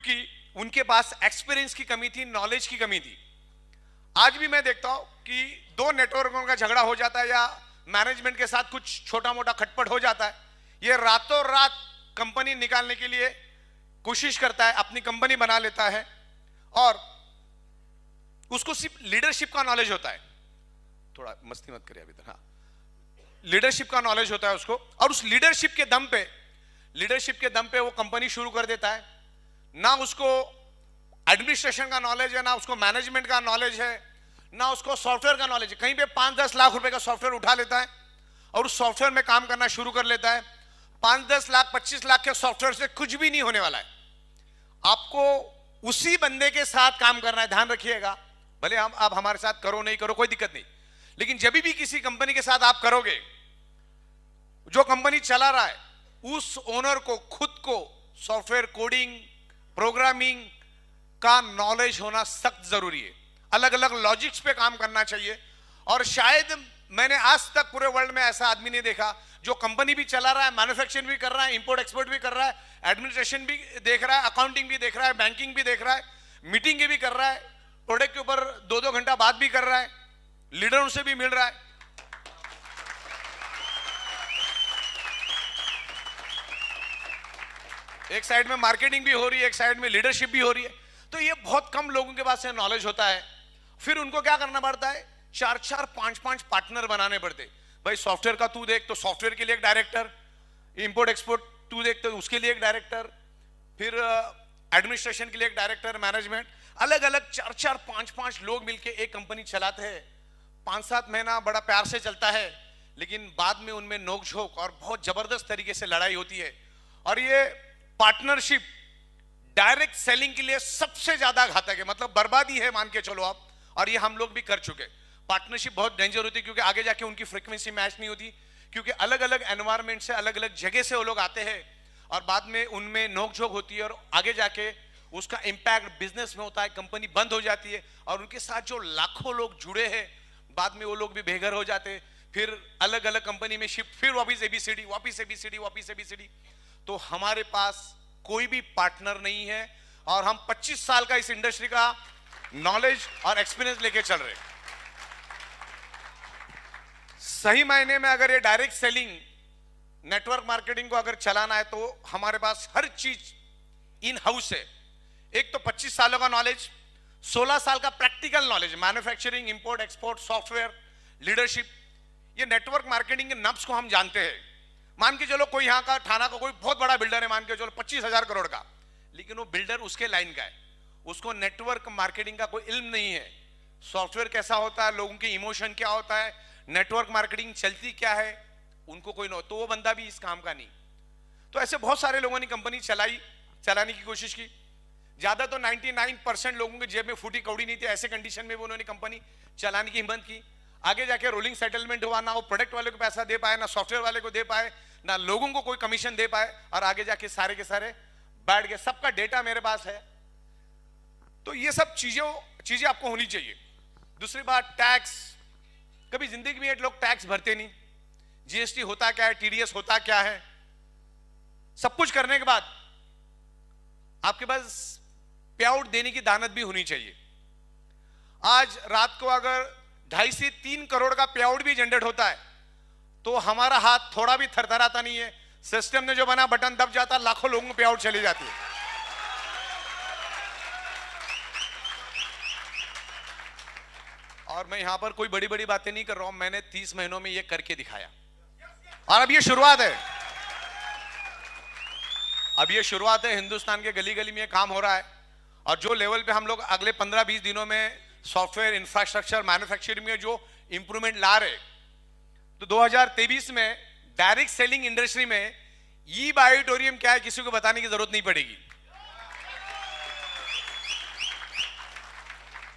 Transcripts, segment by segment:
कि उनके पास एक्सपीरियंस की कमी थी, नॉलेज की कमी थी। आज भी मैं देखता हूं कि दो नेटवर्कों का झगड़ा हो जाता है या मैनेजमेंट के साथ कुछ छोटा मोटा खटपट हो जाता है, ये रातों रात कंपनी निकालने के लिए कोशिश करता है, अपनी कंपनी बना लेता है और उसको सिर्फ लीडरशिप का नॉलेज होता है। थोड़ा मस्ती मत करिए अभी तक। हाँ, लीडरशिप का नॉलेज होता है उसको, और उस लीडरशिप के दम पे वो कंपनी शुरू कर देता है। ना उसको एडमिनिस्ट्रेशन का नॉलेज है, ना उसको मैनेजमेंट का नॉलेज है, ना उसको सॉफ्टवेयर का नॉलेज है। कहीं पे 5-10 लाख रुपए का सॉफ्टवेयर उठा लेता है और उस सॉफ्टवेयर में काम करना शुरू कर लेता है। 5-10 लाख 25 लाख के सॉफ्टवेयर से कुछ भी नहीं होने वाला है। आपको उसी बंदे के साथ काम करना है, ध्यान रखिएगा। भले आप हमारे साथ करो नहीं करो कोई दिक्कत नहीं, लेकिन जब भी किसी कंपनी के साथ आप करोगे, जो कंपनी चला रहा है उस ओनर को खुद को सॉफ्टवेयर कोडिंग, प्रोग्रामिंग का नॉलेज होना सख्त जरूरी है। अलग अलग लॉजिक्स पे काम करना चाहिए। और शायद मैंने आज तक पूरे वर्ल्ड में ऐसा आदमी नहीं देखा जो कंपनी भी चला रहा है, मैन्युफैक्चरिंग भी कर रहा है, इंपोर्ट एक्सपोर्ट भी कर रहा है, एडमिनिस्ट्रेशन भी देख रहा है, अकाउंटिंग भी देख रहा है, बैंकिंग भी देख रहा है, मीटिंग भी कर रहा है, प्रोडक्ट के ऊपर 2-2 घंटा बात भी कर रहा है, लीडरों से भी मिल रहा है। एक साइड में मार्केटिंग भी हो रही है, एक साइड में लीडरशिप भी हो रही है। तो ये बहुत कम लोगों के पास नॉलेज होता है। फिर उनको क्या करना पड़ता है, 4-4, 5-5 पार्टनर बनाने पड़ते। भाई सॉफ्टवेयर का तू देख तो सॉफ्टवेयर के लिए एक डायरेक्टर, इंपोर्ट एक्सपोर्ट तू देख तो उसके लिए एक डायरेक्टर, फिर एडमिनिस्ट्रेशन के लिए एक डायरेक्टर, मैनेजमेंट, अलग अलग 4-4, 5-5 लोग मिलके एक कंपनी चलाते हैं। 5-7 महीना बड़ा प्यार से चलता है, लेकिन बाद में उनमें नोकझोंक और बहुत जबरदस्त तरीके से लड़ाई होती है। और ये पार्टनरशिप डायरेक्ट सेलिंग के लिए सबसे ज्यादा घातक है, मतलब बर्बादी है मान के चलो आप। और ये हम लोग भी कर चुके। पार्टनरशिप बहुत डेंजर होती है क्योंकि आगे जाके उनकी फ्रीक्वेंसी मैच नहीं होती, क्योंकि अलग अलग एनवायरमेंट से, अलग अलग जगह से वो लोग आते हैं और बाद में उनमें नोकझोंक होती है और आगे जाके उसका इंपैक्ट बिजनेस में होता है, कंपनी बंद हो जाती है और उनके साथ जो लाखों लोग जुड़े हैं बाद में वो लोग भी बेघर हो जाते हैं। फिर अलग अलग कंपनी में शिफ्ट, फिर वापिस एबीसीडी, वापिस एबीसीडी, वापिस एबीसीडी। तो हमारे पास कोई भी पार्टनर नहीं है और हम 25 साल का इस इंडस्ट्री का नॉलेज और एक्सपीरियंस लेके चल रहे हैं। सही मायने में अगर ये डायरेक्ट सेलिंग, नेटवर्क मार्केटिंग को अगर चलाना है तो हमारे पास हर चीज इन हाउस है। एक तो 25 सालों का नॉलेज, 16 साल का practical knowledge, manufacturing, import export, software, leadership. ये नेटवर्क मार्केटिंग के नब्स को हम जानते हैं। मान के चलो कोई यहाँ का थाना का कोई बहुत बड़ा बिल्डर है, मान के चलो 25,000 करोड़ का, लेकिन वो बिल्डर उसके लाइन का है, उसको नेटवर्क मार्केटिंग का कोई इल्म नहीं है। सॉफ्टवेयर कैसा होता है, लोगों की इमोशन क्या होता है, नेटवर्क मार्केटिंग चलती क्या है, उनको कोई न हो, तो वो बंदा भी इस काम का नहीं। तो ऐसे बहुत सारे लोगों ने कंपनी चलाने की कोशिश की। ज्यादा तो 99% लोगों के जेब में फूटी कौड़ी नहीं थी, ऐसे कंडीशन में भी उन्होंने कंपनी चलाने की हिम्मत की। आगे जाके रोलिंग सेटलमेंट हुआ, ना वो प्रोडक्ट वाले को पैसा दे पाए, ना सॉफ्टवेयर वाले को दे पाए, ना लोगों को कोई कमीशन दे पाए, और आगे जाके सारे के सारे बैठ गए। सबका डेटा मेरे पास है। तो ये सब चीजें आपको होनी चाहिए। दूसरी बात, टैक्स। कभी जिंदगी में लोग टैक्स भरते नहीं। जीएसटी होता क्या है, टीडीएस होता क्या है, सब कुछ करने के बाद आपके पास पे आउट देने की दानत भी होनी चाहिए। आज रात को अगर 2.5 से 3 करोड़ का पे आउट भी जनरेट होता है तो हमारा हाथ थोड़ा भी थरथराता नहीं है। सिस्टम ने जो बना, बटन दब जाता, लाखों लोगों को पे आउट चली जाती है। और मैं यहां पर कोई बड़ी बड़ी बातें नहीं कर रहा हूं, मैंने 30 महीनों में ये करके दिखाया और अब ये शुरुआत है। अब ये शुरुआत है। हिंदुस्तान के गली गली में ये काम हो रहा है और जो लेवल पे हम लोग अगले 15-20 दिनों में सॉफ्टवेयर, इंफ्रास्ट्रक्चर, मैन्युफैक्चरिंग में जो इंप्रूवमेंट ला रहे, तो 2023 में डायरेक्ट सेलिंग इंडस्ट्री में ई बायोटोरियम क्या है किसी को बताने की जरूरत नहीं पड़ेगी।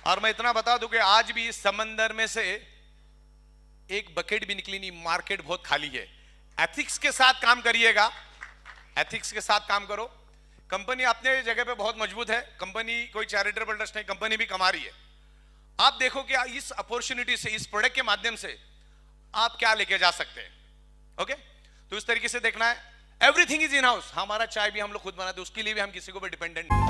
और मैं इतना बता दूं कि आज भी इस समंदर में से एक बकेट भी निकली नहीं, मार्केट बहुत खाली है। एथिक्स के साथ काम करिएगा, एथिक्स के साथ काम करो। कंपनी अपने जगह पे बहुत मजबूत है, कंपनी कोई चैरिटेबल ट्रस्ट नहीं, कंपनी भी कमा रही है। आप देखो कि इस अपॉर्चुनिटी से, इस प्रोडक्ट के माध्यम से आप क्या लेके जा सकते हैं। ओके, तो इस तरीके से देखना है। Everything is in house. हमारा चाय भी हम लोग खुद बनाते, उसके लिए भी हम किसी को भी डिपेंडेंट नहीं।